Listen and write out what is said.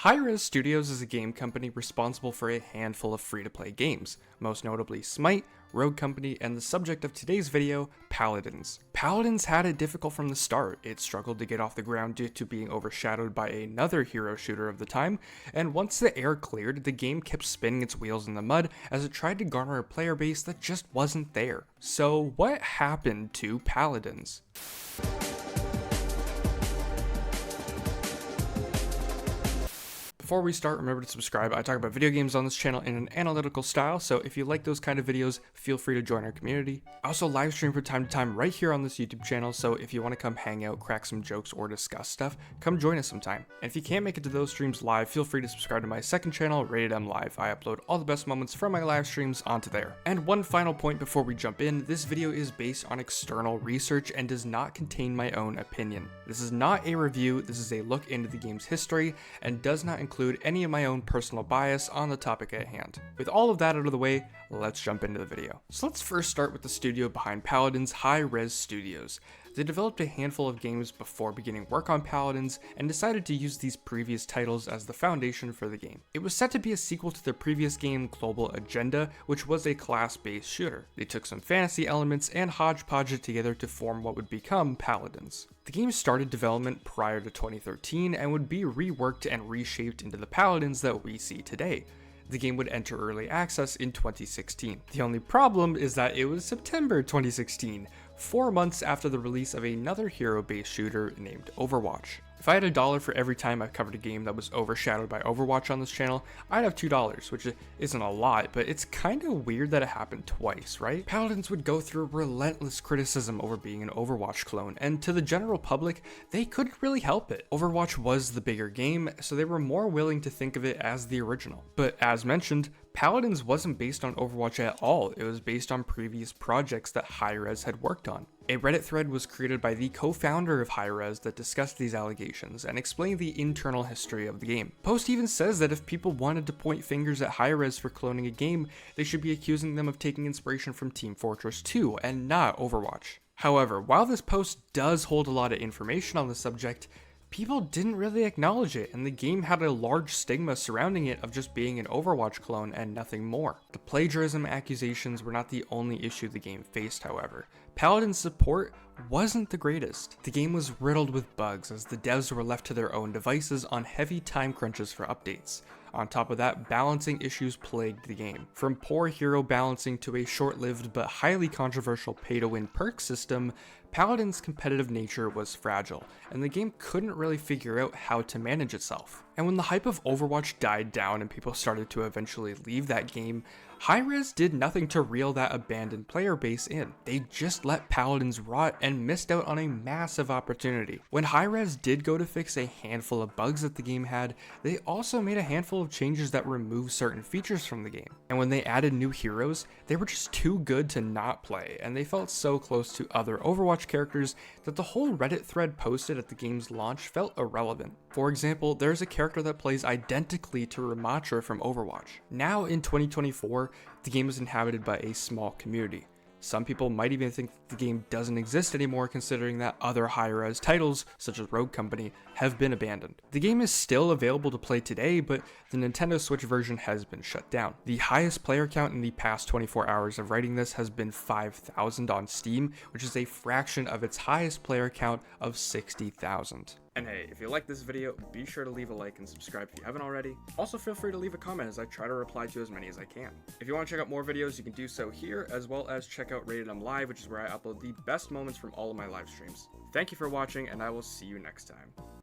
Hi-Rez Studios is a game company responsible for a handful of free-to-play games, most notably Smite, Rogue Company, and the subject of today's video, Paladins. Paladins had it difficult from the start. It struggled to get off the ground due to being overshadowed by another hero shooter of the time, and once the air cleared, the game kept spinning its wheels in the mud as it tried to garner a player base that just wasn't there. So what happened to Paladins? Before we start, remember to subscribe. I talk about video games on this channel in an analytical style, so if you like those kind of videos, feel free to join our community. I also live stream from time to time right here on this YouTube channel, so if you want to come hang out, crack some jokes, or discuss stuff, come join us sometime. And if you can't make it to those streams live, feel free to subscribe to my second channel, RatedEm Live. I upload all the best moments from my live streams onto there. And one final point before we jump in, this video is based on external research and does not contain my own opinion. This is not a review, this is a look into the game's history, and does not include any of my own personal bias on the topic at hand. With all of that out of the way, let's jump into the video. So let's first start with the studio behind Paladins, Hi-Rez Studios. They developed a handful of games before beginning work on Paladins and decided to use these previous titles as the foundation for the game. It was set to be a sequel to their previous game, Global Agenda, which was a class-based shooter. They took some fantasy elements and hodgepodged it together to form what would become Paladins. The game started development prior to 2013 and would be reworked and reshaped into the Paladins that we see today. The game would enter early access in 2016. The only problem is that it was September 2016, 4 months after the release of another hero-based shooter named Overwatch. If I had $1 for every time I covered a game that was overshadowed by Overwatch on this channel, I'd have $2, which isn't a lot, but it's kinda weird that it happened twice, right? Paladins would go through relentless criticism over being an Overwatch clone, and to the general public, they couldn't really help it. Overwatch was the bigger game, so they were more willing to think of it as the original. But as mentioned, Paladins wasn't based on Overwatch at all, it was based on previous projects that Hi-Rez had worked on. A Reddit thread was created by the co-founder of Hi-Rez that discussed these allegations and explained the internal history of the game. Post even says that if people wanted to point fingers at Hi-Rez for cloning a game, they should be accusing them of taking inspiration from Team Fortress 2 and not Overwatch. However, while this post does hold a lot of information on the subject, people didn't really acknowledge it, and the game had a large stigma surrounding it of just being an Overwatch clone and nothing more. The plagiarism accusations were not the only issue the game faced, however. Paladin's support wasn't the greatest. The game was riddled with bugs as the devs were left to their own devices on heavy time crunches for updates. On top of that, balancing issues plagued the game. From poor hero balancing to a short-lived but highly controversial pay-to-win perk system, Paladin's competitive nature was fragile, and the game couldn't really figure out how to manage itself. And when the hype of Overwatch died down and people started to eventually leave that game, Hi-Rez did nothing to reel that abandoned player base in. They just let Paladins rot and missed out on a massive opportunity. When Hi-Rez did go to fix a handful of bugs that the game had, they also made a handful of changes that removed certain features from the game. And when they added new heroes, they were just too good to not play, and they felt so close to other Overwatch characters that the whole Reddit thread posted at the game's launch felt irrelevant. For example, there's a character that plays identically to Ramatra from Overwatch. Now in 2024, the game is inhabited by a small community. Some people might even think that the game doesn't exist anymore, considering that other Hi-Rez titles, such as Rogue Company, have been abandoned. The game is still available to play today, but the Nintendo Switch version has been shut down. The highest player count in the past 24 hours of writing this has been 5,000 on Steam, which is a fraction of its highest player count of 60,000. And hey, if you like this video, be sure to leave a like and subscribe if you haven't already. Also feel free to leave a comment as I try to reply to as many as I can. If you want to check out more videos, you can do so here, as well as check out RatedEm Live, which is where I upload the best moments from all of my live streams. Thank you for watching, and I will see you next time.